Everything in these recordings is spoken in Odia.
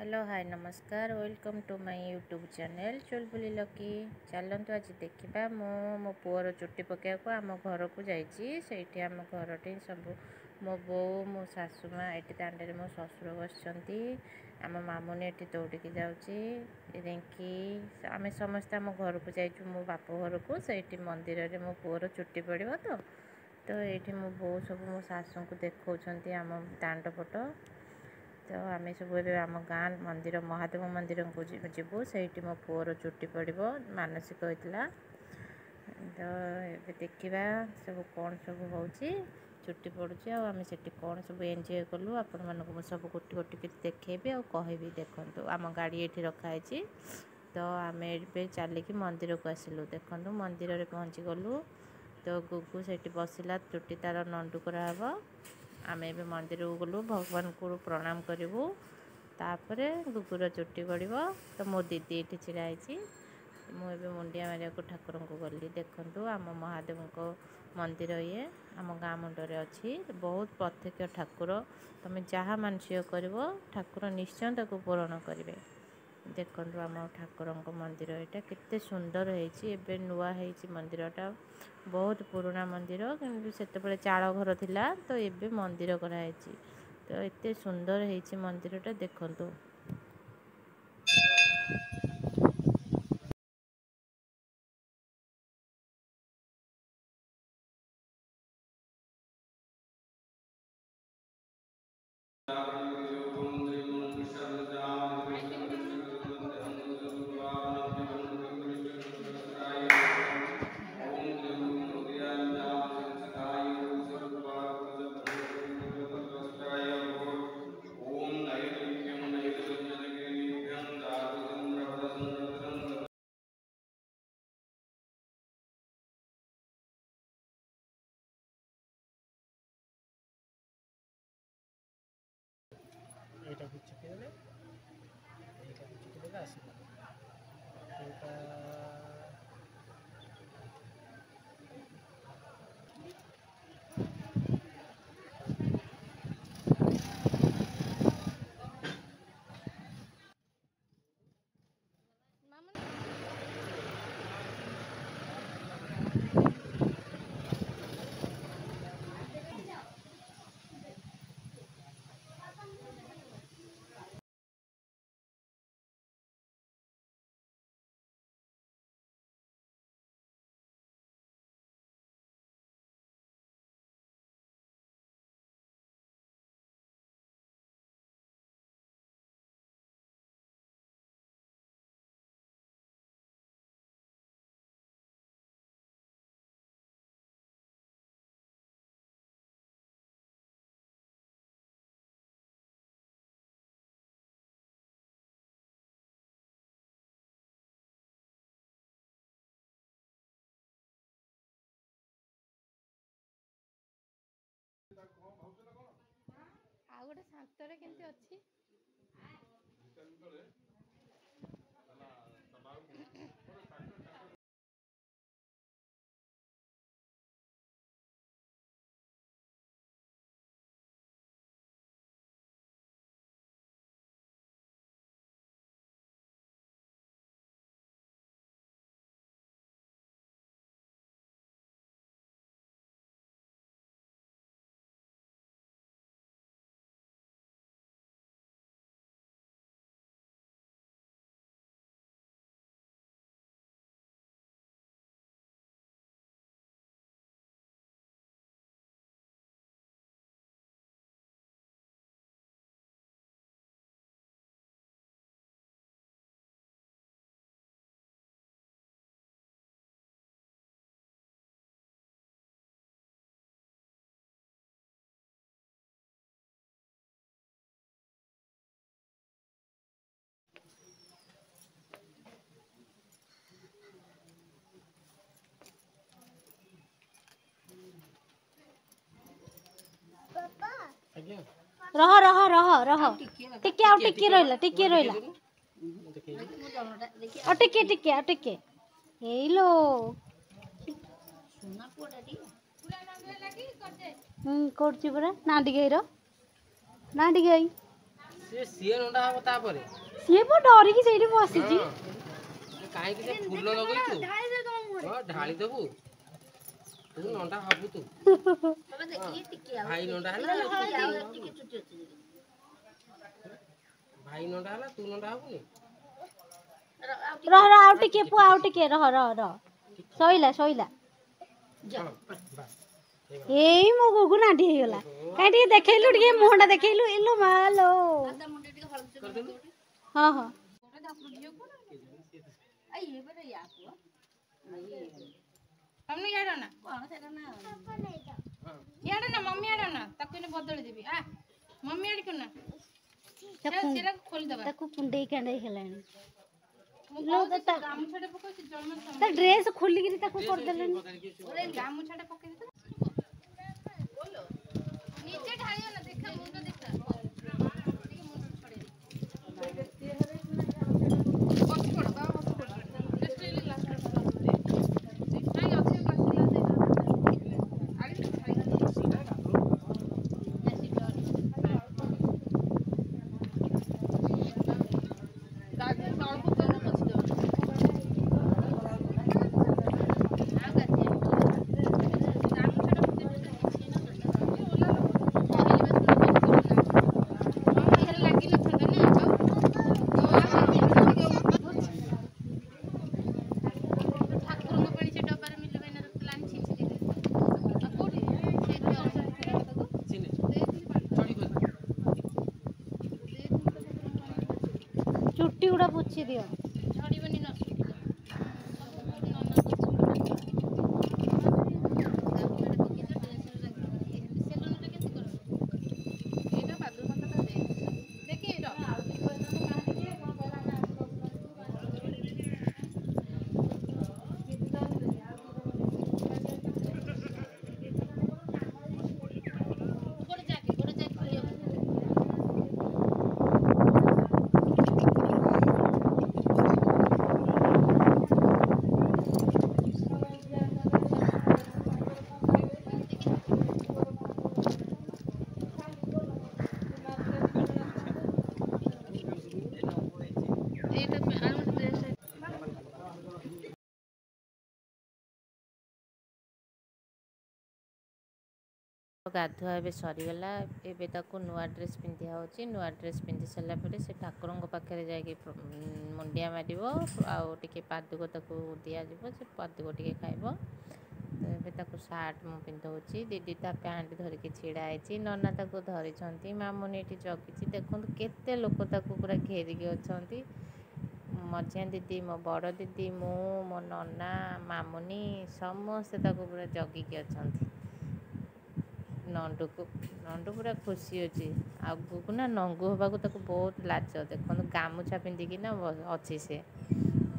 हेलो हाय नमस्कार welcome to my YouTube channel Chulbuli Lucky. चलतु आज देखा मो पुअर चुट्टी पकाइବାକୁ आम घर को जाइए आम घर सब मो बो मो सासू माँ ये दांडे मो ससुर बस आम मामुनी ये दौड़ी जाऊँगी रिंकी आम समस्त आम घर को जाइए मो बाप घर को से मंदिर में मो पुअर चुट्टी पड़ो तो ये मो बो सब मो सासू को देखा आम दांड पट तो आम सब आम गाँ मंदिर महादेव मंदिर को जीवु से मो पुअर चुट्टी पड़ो मानसिक होता तो ये देखा सब कौन सब हो चुट्टी पड़ुची आम से कौन सब एंजॉय कलु आपण मानक सब गोटी गोटी देखेबी आ कहबी देखु आम गाड़ी ये रखाई तो आम ए चलिकी मंदिर को आसिलु देखु मंदिर में पहुँची गलु तो गुगु से बसला चुट्टी तार नंडू कराब आम ए मंदिर को गलु भगवान को प्रणाम करूँ तापर गुगुर चुट्टी पड़ो तो मो दीदी ये छिड़ाई मुझे मुंडिया मारिया ठाकुर को गली देखु आम महादेव को मंदिर ये आम गाँ मुंडे अच्छी बहुत प्रत्यक्ष ठाकुर तुम जहाँ मानसिक कर ठाकुर निश्चय ताको पूरण करेंगे देखु आम ठाकुर मंदिर यहाँ केते सुंदर है नुआ है मंदिरटा बहुत पुराना मंदिर कि से चाल घर थिला तो ये मंदिर कराई तो एते सुंदर है मंदिरटा देखु এইটা কিছু দিলে এইটা কিছু দিলে আসবে এইটা ଆଉ ଗୋଟେ ଶାନ୍ତରେ କେମିତି ଅଛି रह रह रह रह टिके आ टिके रहिला आ टिके हेलो करछि परा ना टिके रो ना टिके ସିଏ ନଣ୍ଡା ହବ ତାପରେ ସିଏ ମୋ ଡରିକି ସେଇଠି ବସିଛି। କାହିଁକି ସେ ଫୁଲ ଲଗେଇଛୁ ଢାଳି ଦେବୁ ତୁ ନଣ୍ଡା ହବୁ ତୁ ଭାଇ ନଣ୍ଡା ହେଲା ଭାଇ ନଣ୍ଡା ହେଲା ତୁ ନଣ୍ଡା ହବୁନି। ରହ ରହ ଆଉ ଟିକେ ପୁଅ ଆଉ ଟିକେ ରହ ରହ ରହ ଶୋଇଲା ଶୋଇଲା। ଏଇ ମୋ ଗୁଗୁ ନାଣ୍ଡି ହେଇଗଲା। କାଇଁ ଟିକେ ଦେଖେଇଲୁ ଟିକେ ମୁହଁଟା ଦେଖେଇଲୁ ଇଲୋ ମାଲୋ। ହଁ ହଁ ତାକୁ କୁଣ୍ଡେଇ କାଣ୍ଡେଇ ହେଲାଣି। ତା ଡ୍ରେସ୍ ଖୋଲିକିରି ତାକୁ କରିଦେଲେନି। ଚୁଟି ଗୁଡ଼ା ପୋଛି ଦିଅ। ଗାଧୁଆ ଏବେ ସରିଗଲା। ଏବେ ତାକୁ ନୂଆ ଡ୍ରେସ୍ ପିନ୍ଧା ହେଉଛି। ନୂଆ ଡ୍ରେସ୍ ପିନ୍ଧି ସାରିଲା ପରେ ସେ ଠାକୁରଙ୍କ ପାଖରେ ଯାଇକି ମୁଣ୍ଡିଆ ମାରିବ ଆଉ ଟିକେ ପାଦୁକ ତାକୁ ଦିଆଯିବ। ସେ ପାଦୁକ ଟିକେ ଖାଇବ। ତ ଏବେ ତାକୁ ସାର୍ଟ ମୁଁ ପିନ୍ଧଉଛି। ଦିଦି ତା ପ୍ୟାଣ୍ଟ ଧରିକି ଛିଡ଼ା ହେଇଛି। ନନା ତାକୁ ଧରିଛନ୍ତି। ମାମୁନି ଏଠି ଜଗିଛି। ଦେଖନ୍ତୁ କେତେ ଲୋକ ତାକୁ ପୁରା ଘେରିକି ଅଛନ୍ତି। ମଝିଆ ଦିଦି, ମୋ ବଡ଼ ଦିଦି, ମୁଁ, ମୋ ନନା, ମାମୁନି ସମସ୍ତେ ତାକୁ ପୁରା ଜଗିକି ଅଛନ୍ତି। ନଣ୍ଡୁ ପୁରା ଖୁସି ଅଛି। ଆଉ ଗୁଗୁ ନା ନଙ୍ଗୁ ହେବାକୁ ତାକୁ ବହୁତ ଲାଜ। ଦେଖନ୍ତୁ ଗାମୁଛା ପିନ୍ଧିକିନା ଅଛି ସେ।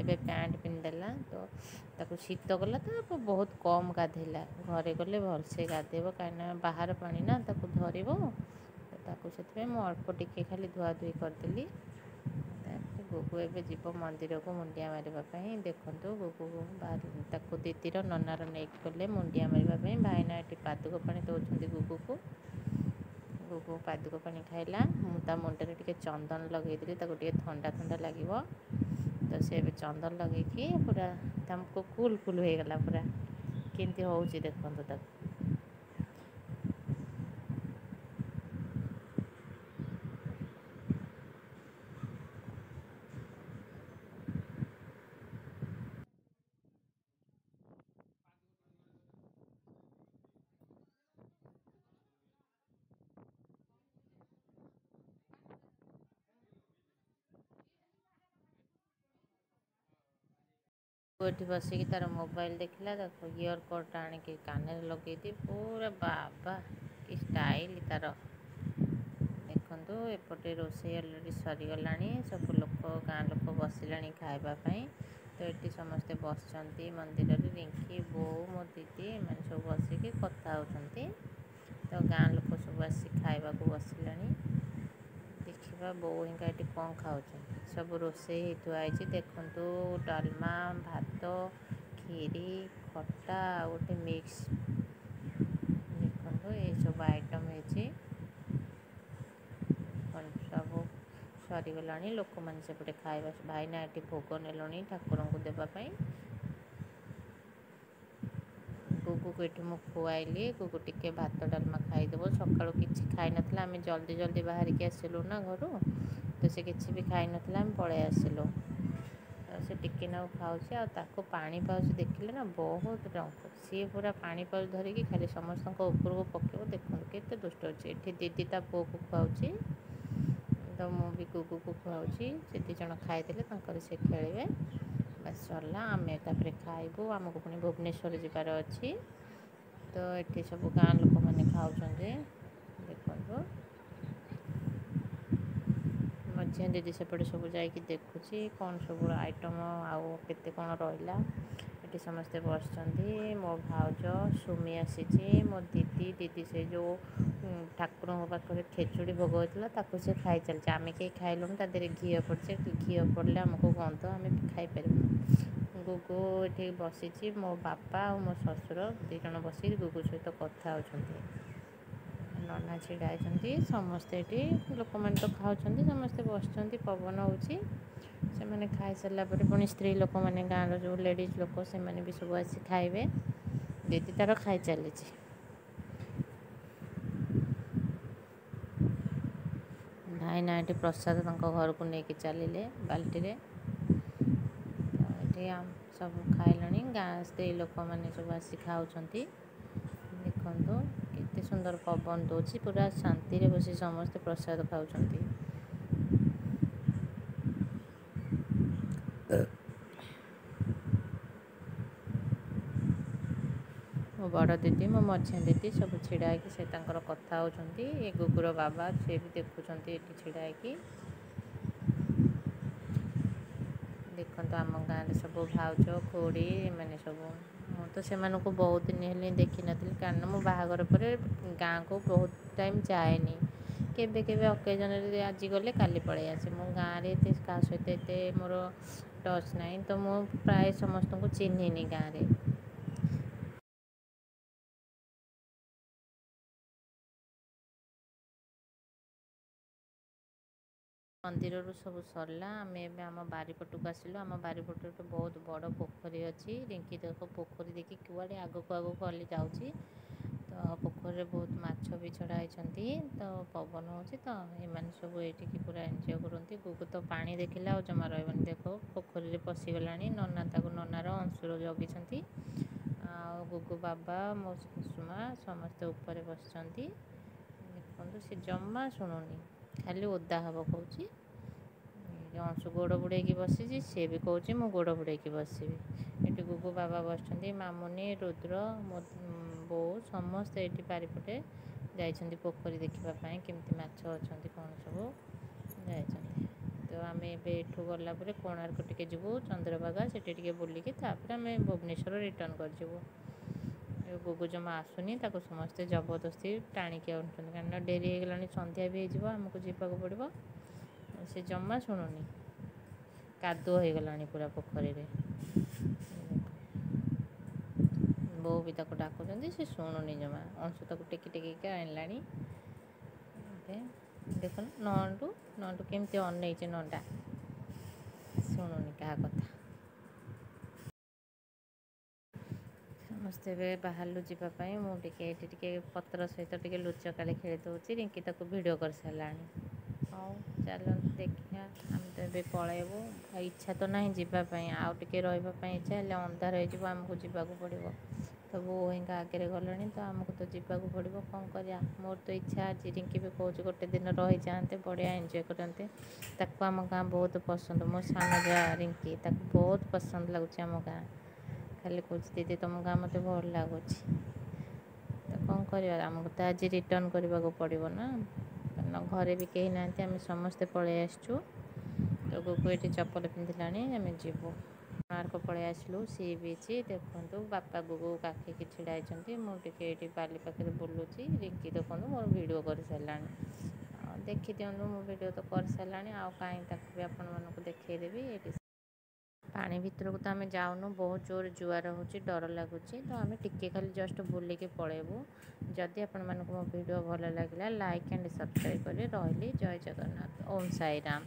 ଏବେ ପ୍ୟାଣ୍ଟ ପିନ୍ଧିଦେଲା ତ ତାକୁ ଶୀତ କଲା ତ ବହୁତ କମ୍ ଗାଧେଇଲା। ଘରେ ଗଲେ ଭଲସେ ଗାଧେଇବ କାହିଁକିନା ବାହାର ପାଣି ନା ତାକୁ ଧରିବ। ତାକୁ ସେଥିପାଇଁ ମୁଁ ଅଳ୍ପ ଟିକେ ଖାଲି ଧୁଆଧୁଇ କରିଦେଲି। ଗୁଗୁ ଏବେ ଯିବ ମନ୍ଦିରକୁ ମୁଣ୍ଡିଆ ମାରିବା ପାଇଁ। ଦେଖନ୍ତୁ ଗୁଗୁ ତାକୁ ଦିଦିର ନନାର ନେଇକି ଗଲେ ମୁଣ୍ଡିଆ ମାରିବା ପାଇଁ। ଭାଇନା ଏଠି ପାଦୁକ ପାଣି ଦେଉଛନ୍ତି ଗୁଗୁକୁ। ଗୁଗୁ ପାଦୁକ ପାଣି ଖାଇଲା। ମୁଁ ତା ମୁଣ୍ଡରେ ଟିକେ ଚନ୍ଦନ ଲଗେଇଦେଲି ତାକୁ ଟିକେ ଥଣ୍ଡା ଥଣ୍ଡା ଲାଗିବ। ତ ସେ ଏବେ ଚନ୍ଦନ ଲଗେଇକି ପୁରା ତାକୁ କୁଲ୍ ହେଇଗଲା ପୁରା। କେମିତି ହେଉଛି ଦେଖନ୍ତୁ ତାକୁ। ଏଠି ବସିକି ତାର ମୋବାଇଲ ଦେଖିଲା। ତାକୁ ଇୟର କର୍ଡ଼ଟା ଆଣିକି କାନରେ ଲଗେଇଦି ପୁରା ବାବା କି ଷ୍ଟାଇଲ ତାର। ଦେଖନ୍ତୁ ଏପଟେ ରୋଷେଇ ଅଲରେଡ଼ି ସରିଗଲାଣି। ସବୁ ଲୋକ ଗାଁ ଲୋକ ବସିଲାଣି ଖାଇବା ପାଇଁ। ତ ଏଠି ସମସ୍ତେ ବସିଛନ୍ତି ମନ୍ଦିରରେ। ରିଙ୍କି, ବୋଉ, ମୋ ଦିଦି ଏମାନେ ସବୁ ବସିକି କଥା ହେଉଛନ୍ତି। ତ ଗାଁ ଲୋକ ସବୁ ଆସିକି ଖାଇବାକୁ ବସିଲାଣି। ଦେଖିବା ବୋଉ ହିଙ୍କା ଏଠି କ'ଣ ଖାଉଛନ୍ତି। ସବୁ ରୋଷେଇ ହେଇଥୁଆ ହେଇଛି। ଦେଖନ୍ତୁ ଡାଲମା, ଭାତ, କ୍ଷୀରି, ଖଟା ଆଉ ଗୋଟେ ମିକ୍ସ। ଦେଖନ୍ତୁ ଏଇସବୁ ଆଇଟମ୍ ହେଇଛି। ସବୁ ସରିଗଲାଣି। ଲୋକମାନେ ସେପଟେ ଖାଇବା ଭାଇନା ଏଠି ଭୋଗ ନେଲେଣି ଠାକୁରଙ୍କୁ ଦେବା ପାଇଁ। ଗୁଗୁକୁ ଏଠି ମୁଁ ଖୁଆଇଲି। ଗୁଗୁ ଟିକେ ଭାତ ଡାଲମା ଖାଇଦେବ। ସକାଳୁ କିଛି ଖାଇନଥିଲା। ଆମେ ଜଲ୍ଦି ଜଲ୍ଦି ବାହାରିକି ଆସିଲୁ ନା ଘରୁ, ତ ସେ କିଛି ବି ଖାଇନଥିଲା। ଆମେ ପଳେଇ ଆସିଲୁ। ସେ ଟିକେ ନାକୁ ଖାଉଛି। ଆଉ ତାକୁ ପାଣି ପାଉଚ୍ ଦେଖିଲେ ନା ବହୁତ ଟଙ୍କା। ସିଏ ପୁରା ପାଣି ପାଉଚ୍ ଧରିକି ଖାଲି ସମସ୍ତଙ୍କ ଉପରକୁ ପକାଇବ। ଦେଖନ୍ତୁ କେତେ ଦୁଷ୍ଟ ଅଛି। ଏଠି ଦିଦି ତା ପୁଅକୁ ଖୁଆଉଛି, ତ ମୁଁ ବି ଗୁଗୁକୁ ଖୁଆଉଛି। ସେ ଦୁଇ ଜଣ ଖାଇଦେଲେ ତାଙ୍କର ସେ ଖେଳିବେ। ବାସ୍ ସରିଲା। ଆମେ ତାପରେ ଖାଇବୁ। ଆମକୁ ପୁଣି ଭୁବନେଶ୍ୱର ଯିବାର ଅଛି। ତ ଏଠି ସବୁ ଗାଁ ଲୋକମାନେ ଖାଉଛନ୍ତି। ଦେଖନ୍ତୁ ମଝିଆ ଦିଦି ସେପଟେ ସବୁ ଯାଇକି ଦେଖୁଛି କ'ଣ ସବୁ ଆଇଟମ୍ ଆଉ କେତେ କ'ଣ ରହିଲା। ଏଠି ସମସ୍ତେ ବସିଛନ୍ତି। ମୋ ଭାଉଜ ସୁମି ଆସିଛି, ମୋ ଦିଦି ସେ ଯେଉଁ ଠାକୁରଙ୍କ ପାଖରେ ଖେଚୁଡ଼ି ଭୋଗ ହେଇଥିଲା ତାକୁ ସେ ଖାଇ ଚାଲିଛି। ଆମେ କେହି ଖାଇଲୁନି। ତା ଦେହରେ ଘିଅ ପଡ଼ିছে। ଘିଅ ପଡ଼ିଲେ ଆମକୁ ଗନ୍ଧ, ଆମେ ଖାଇପାରିବୁନି। ଗୁଗୁ ଏଠି ବସିଛି। ମୋ ବାପା ଆଉ ମୋ ଶ୍ୱଶୁର ଦୁଇ ଜଣ ବସିକି ଗୁଗୁ ସହିତ କଥା ହେଉଛନ୍ତି। ନନା ଛିଡ଼ା ହେଇଛନ୍ତି। ସମସ୍ତେ ଏଠି ଲୋକମାନେ ତ ଖାଉଛନ୍ତି, ସମସ୍ତେ ବସିଛନ୍ତି। ପବନ ହେଉଛି। ସେମାନେ ଖାଇସାରିଲା ପରେ ପୁଣି ସ୍ତ୍ରୀ ଲୋକମାନେ, ଗାଁର ଯେଉଁ ଲେଡ଼ିଜ୍ ଲୋକ, ସେମାନେ ବି ସବୁ ଆସି ଖାଇବେ। ଦିଦି ତା'ର ଖାଇ ଚାଲିଛି। ଭାଇନା ଏଠି ପ୍ରସାଦ ତାଙ୍କ ଘରକୁ ନେଇକି ଚାଲିଲେ ବାଲ୍ଟିରେ। ତ ଏଠି ସବୁ ଖାଇଲେଣି। ଗାଁ ସ୍ତ୍ରୀ ଲୋକମାନେ ସବୁ ଆସି ଖାଉଛନ୍ତି। ଦେଖନ୍ତୁ କେତେ ସୁନ୍ଦର ପବନ ଦେଉଛି। ପୁରା ଶାନ୍ତିରେ ବସି ସମସ୍ତେ ପ୍ରସାଦ ଖାଉଛନ୍ତି। ମୋ ବଡ଼ ଦିଦି, ମୋ ମଝିଆ ଦିଦି ସବୁ ଛିଡ଼ା ହେଇକି ସେ ତାଙ୍କର କଥା ହେଉଛନ୍ତି। ଏ ଗୁଗୁର ବାବା ସେ ବି ଦେଖୁଛନ୍ତି ଏଠି ଛିଡ଼ା ହେଇକି। ଦେଖନ୍ତୁ ଆମ ଗାଁରେ ସବୁ ଭାଉଜ ଖୁଡ଼ି ଏମାନେ ସବୁ। ମୁଁ ତ ସେମାନଙ୍କୁ ବହୁତ ଦିନ ହେଲେ ଦେଖିନଥିଲି, କାରଣ ମୁଁ ବାହାଘର ପରେ ଗାଁକୁ ବହୁତ ଟାଇମ୍ ଯାଏନି। କେବେ କେବେ ଅକେଜନରେ ଆଜି ଗଲେ କାଲି ପଳେଇ ଆସେ। ମୁଁ ଗାଁରେ ଏତେ କାହା ସହିତ ଏତେ ମୋର ଟଚ୍ ନାହିଁ, ତ ମୁଁ ପ୍ରାୟ ସମସ୍ତଙ୍କୁ ଚିହ୍ନିନି ଗାଁରେ। ମନ୍ଦିରରୁ ସବୁ ସରିଲା। ଆମେ ଏବେ ଆମ ବାରିପଟକୁ ଆସିଲୁ। ଆମ ବାରିପଟରେ ବହୁତ ବଡ଼ ପୋଖରୀ ଅଛି। ରିଙ୍କି ଦେଖ ପୋଖରୀ ଦେଖି କୁଆଡ଼େ ଆଗକୁ ଗଲି ଯାଉଛି। ତ ପୋଖରୀରେ ବହୁତ ମାଛ ବି ଛଡ଼ା ହେଇଛନ୍ତି। ତ ପବନ ହେଉଛି, ତ ଏମାନେ ସବୁ ଏଇଠିକି ପୁରା ଏନ୍ଜୟ କରନ୍ତି। ଗୁଗୁ ତ ପାଣି ଦେଖିଲା ଆଉ ଜମା ରହିବନି। ଦେଖ ପୋଖରୀରେ ପଶିଗଲାଣି। ନନା ତାକୁ ନନାର ଅଂଶୁର ଜଗିଛନ୍ତି। ଆଉ ଗୁଗୁ ବାବା, ମୋ ଶାଶୁମା ସମସ୍ତେ ଉପରେ ବସିଛନ୍ତି। ଦେଖନ୍ତୁ ସେ ଜମା ଶୁଣୁନି, ଖାଲି ଓଦା ହେବ କହୁଛି। ଅଂଶୁ ଗୋଡ଼ ବୁଡ଼େଇକି ବସିଛି। ସିଏ ବି କହୁଛି ମୁଁ ଗୋଡ଼ ବୁଡ଼େଇକି ବସିବି। ଏଠି ଗୁଗୁ ବାବା ବସିଛନ୍ତି। ମାମୁନି, ରୁଦ୍ର, ମୋ ବୋଉ ସମସ୍ତେ ଏଠି ବାରିପଟେ ଯାଇଛନ୍ତି ପୋଖରୀ ଦେଖିବା ପାଇଁ, କେମିତି ମାଛ ଅଛନ୍ତି କ'ଣ ସବୁ ଯାଇଛନ୍ତି। ତ ଆମେ ଏବେ ଏଠୁ ଗଲା ପରେ କୋଣାର୍କ ଟିକେ ଯିବୁ, ଚନ୍ଦ୍ରଭାଗା ସେଠି ଟିକେ ବୁଲିକି ତାପରେ ଆମେ ଭୁବନେଶ୍ୱର ରିଟର୍ଣ୍ଣ କରିଯିବୁ। ଗୁଗୁ ଜମା ଆସୁନି। ତାକୁ ସମସ୍ତେ ଜବରଦସ୍ତି ଟାଣିକି ଆଣୁଛନ୍ତି, କାରଣ ଡେରି ହେଇଗଲାଣି, ସନ୍ଧ୍ୟା ବି ହେଇଯିବ, ଆମକୁ ଯିବାକୁ ପଡ଼ିବ। ସେ ଜମା ଶୁଣୁନି। କାଦୁଅ ହେଇଗଲାଣି ପୁରା ପୋଖରୀରେ। ବୋଉ ବି ତାକୁ ଡାକୁଛନ୍ତି, ସେ ଶୁଣୁନି ଜମା। ଅଂଶୁ ତାକୁ ଟେକି ଟେକିକା ଆଣିଲାଣି। ଦେଖୁନ ନଣ୍ଡୁ କେମିତି ଅନେଇଛି। ନଣ୍ଡା ଶୁଣୁନି କାହା କଥା। ସମସ୍ତେ ଏବେ ବାହାରିଲୁ ଯିବା ପାଇଁ। ମୁଁ ଏଠି ଟିକେ ପତ୍ର ସହିତ ଟିକେ ଲୁଚକାଳି ଖେଳି ଦେଉଛି। ରିଙ୍କି ତାକୁ ଭିଡ଼ିଓ କରିସାରିଲାଣି। ହଉ ଚାଲନ୍ତୁ ଦେଖିବା। ଆମେ ତ ଏବେ ପଳାଇବୁ। ଇଚ୍ଛା ତ ନାହିଁ ଯିବା ପାଇଁ, ଆଉ ଟିକେ ରହିବା ପାଇଁ ଇଚ୍ଛା, ହେଲେ ଅନ୍ଧାର ହେଇଯିବ, ଆମକୁ ଯିବାକୁ ପଡ଼ିବ। ତ ବୋଉ ହେଙ୍କା ଆଗରେ ଗଲେଣି, ତ ଆମକୁ ତ ଯିବାକୁ ପଡ଼ିବ। କ'ଣ କରିବା। ମୋର ତ ଇଚ୍ଛା ଅଛି। ରିଙ୍କି ବି କହୁଛି ଗୋଟେ ଦିନ ରହିଯାଆନ୍ତେ, ବଢ଼ିଆ ଏନ୍ଜୟ କରନ୍ତେ। ତାକୁ ଆମ ଗାଁ ବହୁତ ପସନ୍ଦ। ମୋ ସାନ ଯାଆ ରିଙ୍କି, ତାକୁ ବହୁତ ପସନ୍ଦ ଲାଗୁଛି ଆମ ଗାଁ। ଖାଲି କହୁଛି ଦିଦି ତୁମ ଗାଁ ମୋତେ ଭଲ ଲାଗୁଛି। ତ କ'ଣ କରିବା, ଆମକୁ ତ ଆଜି ରିଟର୍ଣ୍ଣ କରିବାକୁ ପଡ଼ିବ ନା, କାରଣ ଘରେ ବି କେହି ନାହାନ୍ତି। ଆମେ ସମସ୍ତେ ପଳେଇ ଆସିଛୁ। ତ ଗୁଗୁ ଏଠି ଚପଲ ପିନ୍ଧିଲାଣି। ଆମେ ଯିବୁ। କୋଣାର୍କ ପଳେଇ ଆସିଲୁ। ସି ବିଚ୍ ଦେଖନ୍ତୁ। ବାପା ଗୁଗୁ କାଖେଇକି ଛିଡ଼ା ହେଇଛନ୍ତି। ମୁଁ ଟିକେ ଏଇଠି ବାଲି ପାଖରେ ବୁଲୁଛି। ରିଙ୍କି ଦେଖନ୍ତୁ ମୋର ଭିଡ଼ିଓ କରିସାରିଲାଣି। ଦେଖିଦିଅନ୍ତୁ, ମୁଁ ଭିଡ଼ିଓ ତ କରିସାରିଲାଣି, ଆଉ କାହିଁ ତାକୁ ବି ଆପଣମାନଙ୍କୁ ଦେଖାଇଦେବି। ଏଠି ପାଣି ଭିତରକୁ ତ ଆମେ ଯାଉନୁ, ବହୁତ ଜୋର ଜୁଆର ହେଉଛି, ଡର ଲାଗୁଛି। ତ ଆମେ ଟିକେ ଖାଲି ଜଷ୍ଟ ବୁଲିକି ପଳେଇବୁ। ଯଦି ଆପଣମାନଙ୍କୁ ମୋ ଭିଡ଼ିଓ ଭଲ ଲାଗିଲା ଲାଇକ୍ ଆଣ୍ଡ ସବସ୍କ୍ରାଇବ୍ କରି ରହିଲି। ଜୟ ଜଗନ୍ନାଥ। ଓମ୍ ସାଇରାମ।